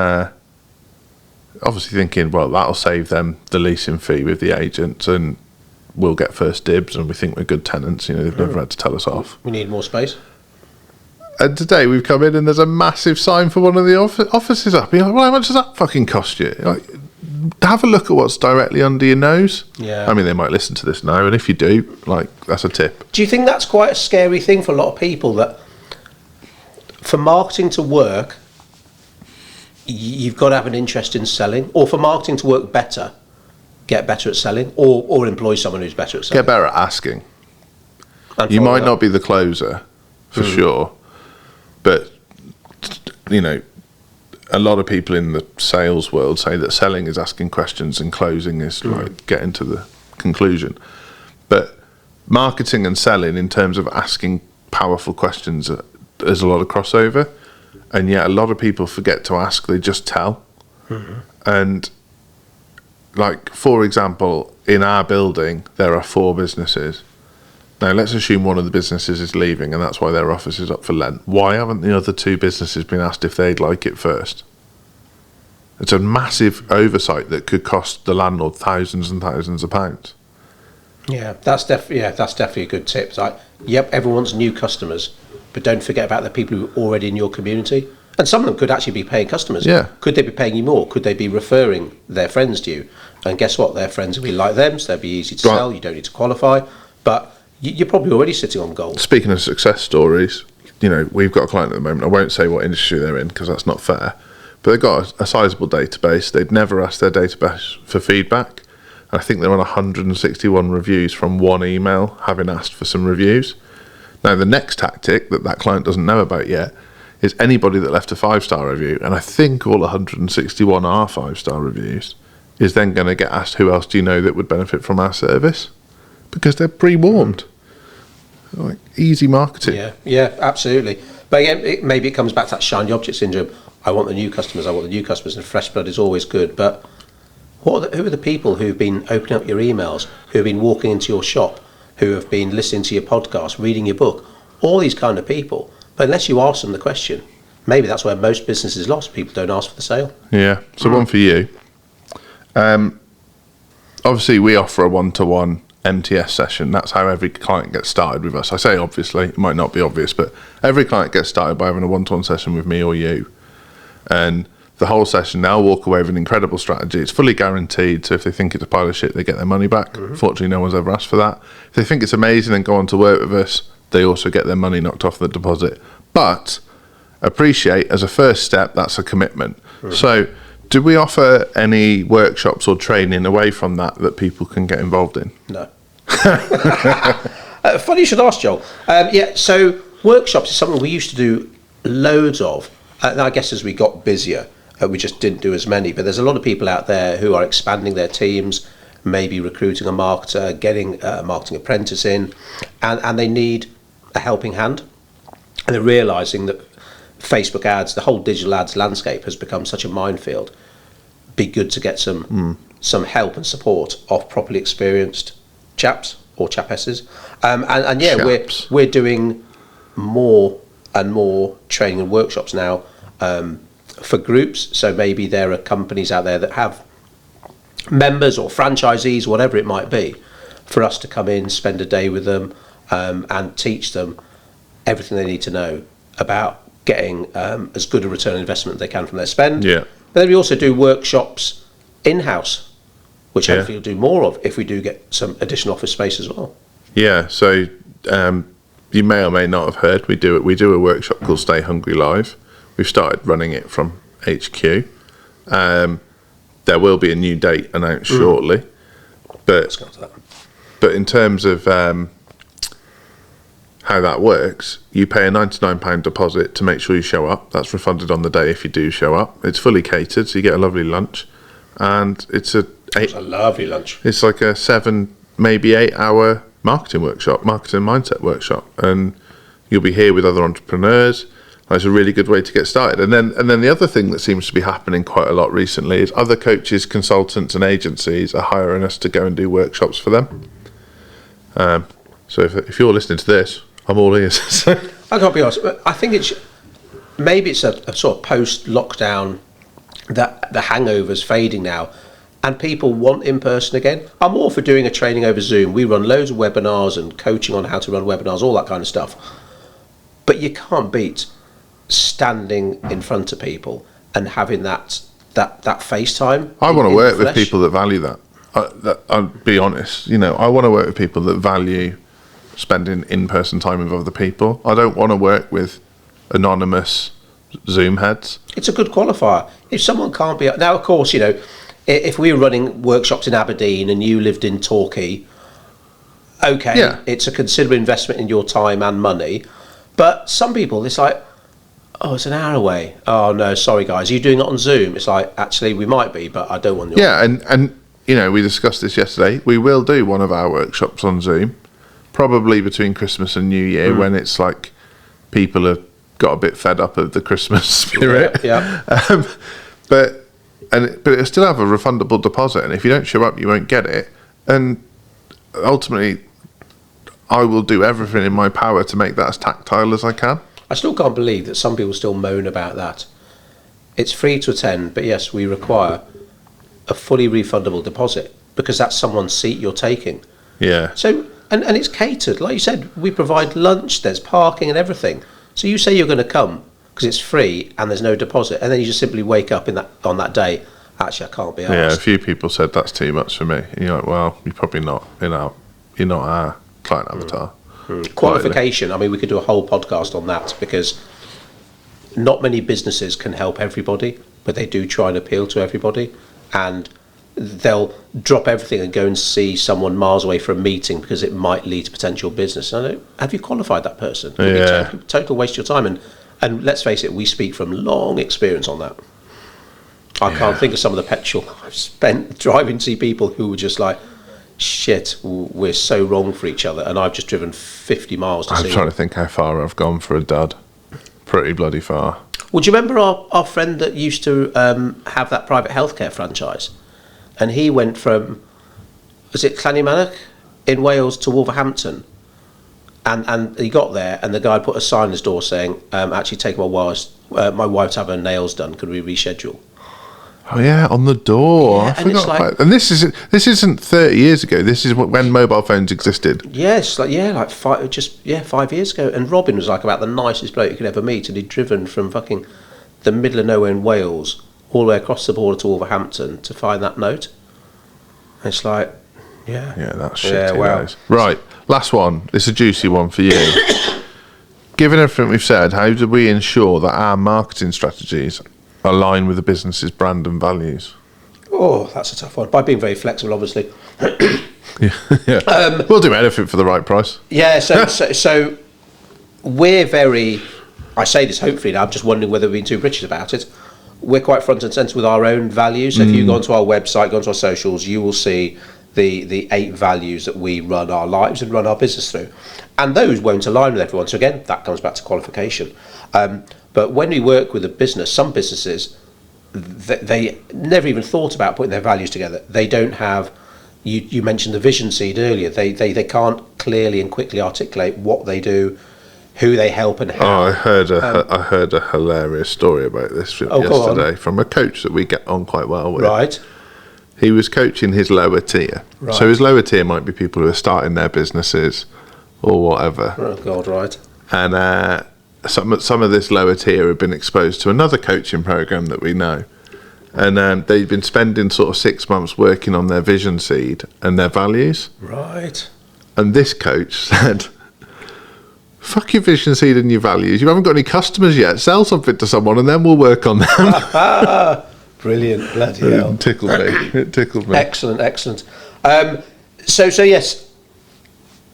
obviously thinking, well, that'll save them the leasing fee with the agents and we'll get first dibs and we think we're good tenants. You know, they've never had to tell us off. We need more space. And today we've come in and there's a massive sign for one of the offices up. You're like, well, how much does that fucking cost you? Like, have a look at what's directly under your nose. Yeah. I mean, they might listen to this now, and if you do, like, that's a tip. Do you think that's quite a scary thing for a lot of people, that for marketing to work, you've got to have an interest in selling, or for marketing to work better, get better at selling, or employ someone who's better at selling? Get better at asking. You might not be the closer, for sure, but, you know, a lot of people in the sales world say that selling is asking questions and closing is like getting to the conclusion. But marketing and selling, in terms of asking powerful questions, there's a lot of crossover, and yet a lot of people forget to ask, they just tell. And, like, for example, in our building there are 4 businesses. Now let's assume one of the businesses is leaving and that's why their office is up for Lent. Why haven't the other 2 businesses been asked if they'd like it first? It's a massive oversight that could cost the landlord thousands and thousands of pounds. Yeah, that's definitely a good tip. It's like, yep, everyone's new customers, but don't forget about the people who are already in your community. And some of them could actually be paying customers. Yeah. Could they be paying you more? Could they be referring their friends to you? And guess what? Their friends will be like them, so they'll be easy to sell. You don't need to qualify. But you're probably already sitting on gold. Speaking of success stories, you know, we've got a client at the moment. I won't say what industry they're in because that's not fair. But they've got a sizable database. They'd never asked their database for feedback. I think they're on 161 reviews from one email, having asked for some reviews. Now, the next tactic that client doesn't know about yet is anybody that left a 5-star review, and I think all 161 are 5-star reviews, is then going to get asked, who else do you know that would benefit from our service? Because they're pre-warmed. Like, easy marketing. Yeah, absolutely. But again, maybe it comes back to that shiny object syndrome. I want the new customers, and fresh blood is always good. But who are the people who've been opening up your emails, who have been walking into your shop, who have been listening to your podcast, reading your book? All these kind of people. But unless you ask them the question, maybe that's where most business is lost. People don't ask for the sale. Yeah. So one for you. Obviously, we offer a one-to-one MTS session. That's how every client gets started with us. I say obviously, it might not be obvious, but every client gets started by having a one-to-one session with me or you. And the whole session, they'll walk away with an incredible strategy. It's fully guaranteed. So if they think it's a pile of shit, they get their money back. Fortunately, no one's ever asked for that. If they think it's amazing and go on to work with us, they also get their money knocked off the deposit. But appreciate, as a first step, that's a commitment. So do we offer any workshops or training away from that people can get involved in? No. Funny you should ask, Joel. So workshops is something we used to do loads of. And I guess as we got busier, we just didn't do as many. But there's a lot of people out there who are expanding their teams, maybe recruiting a marketer, getting a marketing apprentice in, and they need a helping hand. And they're realising that Facebook ads, the whole digital ads landscape has become such a minefield. Be good to get some help and support of properly experienced chaps or chapesses. And yeah, Chaps. we're doing more and more training and workshops now for groups. So maybe there are companies out there that have members or franchisees, whatever it might be, for us to come in, spend a day with them, and teach them everything they need to know about getting as good a return on investment they can from their spend. Yeah. But then we also do workshops in-house, which hopefully we'll do more of if we do get some additional office space as well. Yeah, so you may or may not have heard, we do a workshop called Stay Hungry Live. We've started running it from HQ. There will be a new date announced shortly. Let's go on to that. But in terms of how that works, you pay a £99 deposit to make sure you show up. That's refunded on the day if you do show up. It's fully catered, so you get a lovely lunch. And it's a lovely lunch. It's like a 7, maybe 8 hour marketing mindset workshop. And you'll be here with other entrepreneurs. That's a really good way to get started. And then the other thing that seems to be happening quite a lot recently is other coaches, consultants and agencies are hiring us to go and do workshops for them. So if you're listening to this, I'm all ears. I can't be honest, but I think it's a sort of post-lockdown that the hangover's fading now and people want in-person again. I'm all for doing a training over Zoom. We run loads of webinars and coaching on how to run webinars, all that kind of stuff. But you can't beat standing in front of people and having that FaceTime. I want to work with flesh. people that value that. I'll be honest, I want to work with people that value spending in-person time with other people. I don't want to work with anonymous Zoom heads. It's a good qualifier. If someone can't be... Now, of course, if we were running workshops in Aberdeen and you lived in Torquay, okay, it's a considerable investment in your time and money. But some people, it's like, oh, it's an hour away. Oh, no, sorry, guys. Are you doing it on Zoom? It's like, actually, we might be, but I don't want you. Yeah, and we discussed this yesterday. We will do one of our workshops on Zoom, probably between Christmas and New Year, when it's like people have got a bit fed up of the Christmas spirit. Yeah. But it'll still have a refundable deposit, and if you don't show up, you won't get it. And ultimately, I will do everything in my power to make that as tactile as I can. I still can't believe that some people still moan about that. It's free to attend, but yes, we require a fully refundable deposit because that's someone's seat you're taking. Yeah. So, and it's catered. Like you said, we provide lunch, there's parking and everything. So you say you're going to come because it's free and there's no deposit, and then you just simply wake up on that day, actually, I can't be asked. Yeah, a few people said that's too much for me. And you're like, well, you're probably not, you're not our client avatar. Qualification, I mean, we could do a whole podcast on that because not many businesses can help everybody, but they do try and appeal to everybody, and they'll drop everything and go and see someone miles away for a meeting because it might lead to potential business. And I know, have you qualified that person? It'd be total waste of your time. And let's face it, we speak from long experience on that. I can't think of some of the petrol I've spent driving to see people who were just like, shit, we're so wrong for each other, and I've just driven 50 miles to see I'm trying to think how far I've gone for a dud. Pretty bloody far. Well, do you remember our friend that used to have that private healthcare franchise? And he went from, was it Clannymannock in Wales to Wolverhampton? And he got there, and the guy put a sign on his door saying, actually take my wife's to have her nails done, could we reschedule? Oh yeah, on the door. Yeah, I forgot about and this isn't 30 years ago. This is when mobile phones existed. Yes, 5 years ago. And Robin was like about the nicest bloke you could ever meet, and he'd driven from fucking the middle of nowhere in Wales all the way across the border to Wolverhampton to find that note. And it's like, yeah. Yeah, that's shit. Yeah, wow. Right, last one. It's a juicy one for you. Given everything we've said, how do we ensure that our marketing strategies align with the business's brand and values? Oh, that's a tough one. By being very flexible, obviously. Yeah. We'll do anything for the right price. Yeah, so we're very, I say this hopefully now, I'm just wondering whether we're being too British about it. We're quite front and centre with our own values. So if you go onto our website, go onto our socials, you will see the 8 values that we run our lives and run our business through. And those won't align with everyone. So again, that comes back to qualification. But when we work with a business, some businesses, they never even thought about putting their values together. They don't have, you mentioned the vision seed earlier, they can't clearly and quickly articulate what they do, who they help and how. Oh, I heard a hilarious story about this yesterday from a coach that we get on quite well with. Right. He was coaching his lower tier. Right. So his lower tier might be people who are starting their businesses or whatever. Oh God, right. And some of this lower tier have been exposed to another coaching program that we know. And they've been spending sort of 6 months working on their vision seed and their values. Right. And this coach said, fuck your vision seed and your values. You haven't got any customers yet. Sell something to someone and then we'll work on them. Brilliant, bloody hell. It tickled me. It tickled me. Excellent. So yes,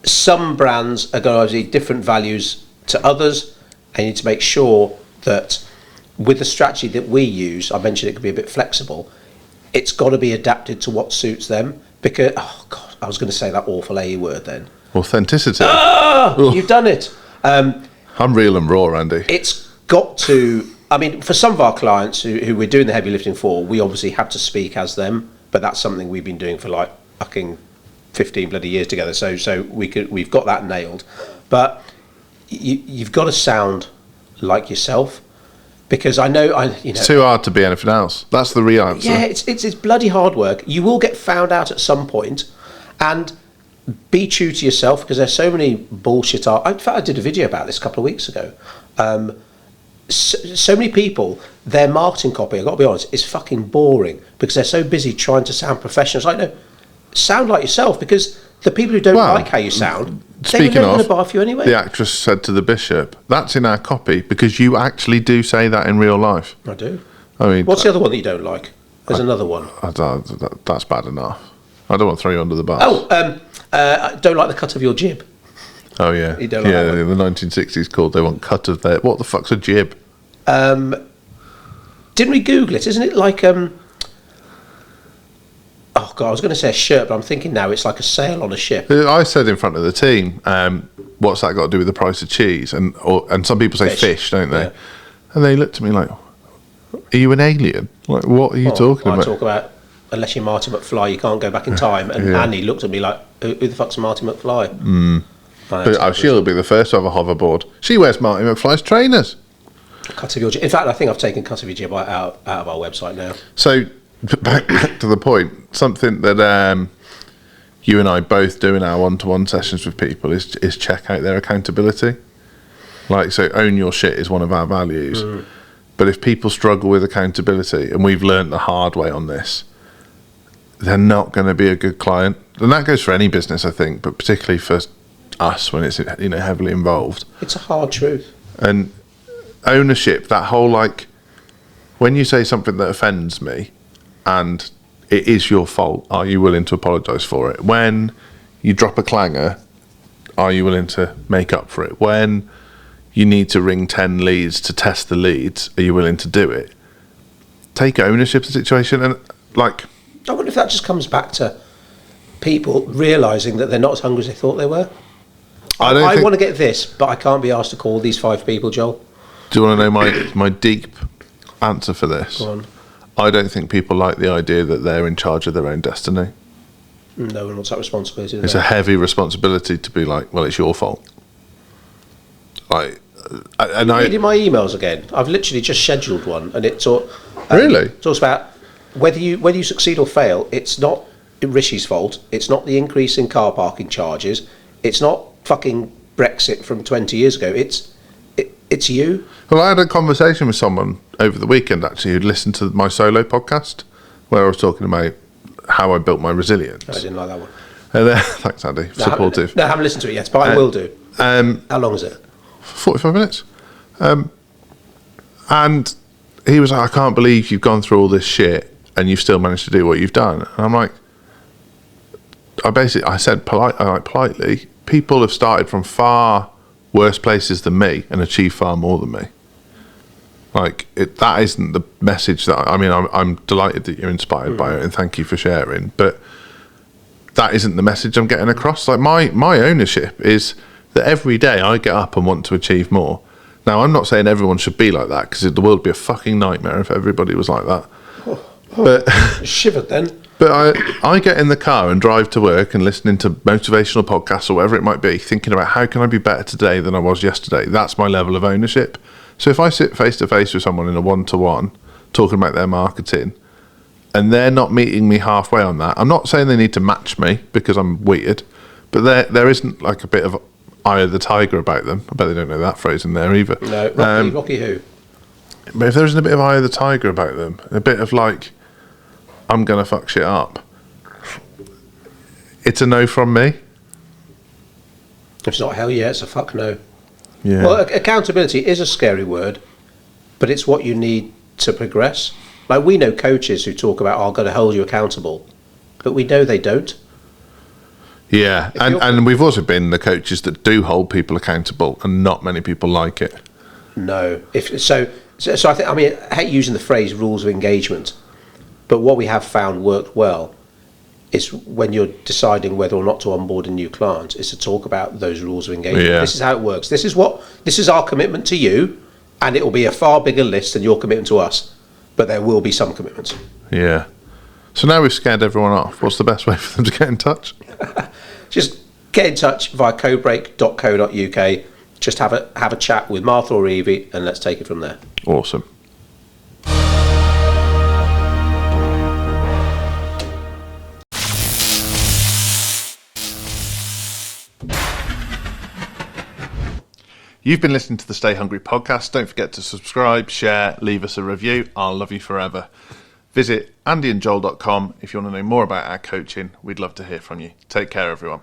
some brands are going to have different values to others, and you need to make sure that with the strategy that we use, I mentioned it could be a bit flexible, it's got to be adapted to what suits them. Because, oh God, I was going to say that awful A word then. Authenticity. You've done it. I'm real and raw, Andy. It's got to, I mean, for some of our clients who we're doing the heavy lifting for, we obviously have to speak as them, but that's something we've been doing for like fucking 15 bloody years together. So we've got that nailed. But you've got to sound like yourself, because I know. It's too hard to be anything else. That's the real answer. Yeah, it's bloody hard work. You will get found out at some point, and be true to yourself, because there's so many bullshit. In fact, I did a video about this a couple of weeks ago. So many people, their marketing copy, I've got to be honest, is fucking boring because they're so busy trying to sound professional. It's like, no, sound like yourself, because the people who don't like how you sound, they're going to buy off you anyway. The actress said to the bishop, that's in our copy because you actually do say that in real life. I do. I mean, what's the other one that you don't like? There's another one. That's bad enough. I don't want to throw you under the bus. I don't like the cut of your jib. Oh yeah, You don't like that one? the 1960s called. They want cut of their. What the fuck's a jib? Didn't we Google it? Isn't it like oh God, I was going to say a shirt, but I'm thinking now it's like a sail on a ship. I said in front of the team, what's that got to do with the price of cheese? And some people say fish, don't they? Yeah. And they looked at me like, are you an alien? Like, what are you talking about? I talk about, unless you're Marty McFly, you can't go back in time. And Annie looked at me like, who the fuck's Marty McFly? But she'll be the first to have a hoverboard. She wears Marty McFly's trainers. Cut of your jib. In fact, I think I've taken cut of your jib out of our website now. So back to the point, something that you and I both do in our one-to-one sessions with people is check out their accountability. Like, so own your shit is one of our values. But if people struggle with accountability, and we've learnt the hard way on this, they're not going to be a good client. And that goes for any business, I think, but particularly for us when it's heavily involved. It's a hard truth. And ownership, that whole, like, when you say something that offends me and it is your fault, are you willing to apologise for it? When you drop a clanger, are you willing to make up for it? When you need to ring 10 leads to test the leads, are you willing to do it? Take ownership of the situation. And like, I wonder if that just comes back to people realising that they're not as hungry as they thought they were. I want to get this, but I can't be asked to call these 5 people, Joel. Do you want to know my deep answer for this? Go on. I don't think people like the idea that they're in charge of their own destiny. No one wants that responsibility. It's a heavy responsibility to be like, well, it's your fault. Reading my emails again. I've literally just scheduled one, and it really talks about whether you succeed or fail. It's not Rishi's fault. It's not the increase in car parking charges. It's not fucking Brexit from 20 years ago. It's you. Well, I had a conversation with someone over the weekend, actually, who'd listened to my solo podcast, where I was talking about how I built my resilience. I didn't like that one. And, thanks, Andy. Supportive. I haven't listened to it yet, but I will do. How long is it? 45 minutes. And he was like, I can't believe you've gone through all this shit and you've still managed to do what you've done. And I'm like, I said politely, people have started from far worse places than me and achieved far more than me. Like, that isn't the message that, I'm delighted that you're inspired by it and thank you for sharing, but that isn't the message I'm getting across. Like, my ownership is that every day I get up and want to achieve more. Now, I'm not saying everyone should be like that, because the world would be a fucking nightmare if everybody was like that. But shivered then. But I get in the car and drive to work and listening to motivational podcasts or whatever it might be, thinking about how can I be better today than I was yesterday. That's my level of ownership. So if I sit face to face with someone in a one-to-one talking about their marketing and they're not meeting me halfway on that, I'm not saying they need to match me because I'm weird, but there isn't like a bit of eye of the tiger about them. I bet they don't know that phrase in there either. No, Rocky who? But if there isn't a bit of eye of the tiger about them, a bit of like, I'm going to fuck shit up, it's a no from me. If it's not hell yeah, it's a fuck no. Yeah. Well, accountability is a scary word, but it's what you need to progress. Like, we know coaches who talk about, I'm going to hold you accountable, but we know they don't. Yeah, and we've also been the coaches that do hold people accountable, and not many people like it. No. So I think, I hate using the phrase rules of engagement, but what we have found worked well is when you're deciding whether or not to onboard a new client, is to talk about those rules of engagement. Yeah. This is how it works. This is our commitment to you, and it will be a far bigger list than your commitment to us, but there will be some commitments. Yeah. So now we've scared everyone off. What's the best way for them to get in touch? Just get in touch via codebreak.co.uk. Just have a chat with Martha or Evie, and let's take it from there. Awesome. You've been listening to the Stay Hungry podcast. Don't forget to subscribe, share, leave us a review. I'll love you forever. Visit andyandjoel.com if you want to know more about our coaching. We'd love to hear from you. Take care, everyone.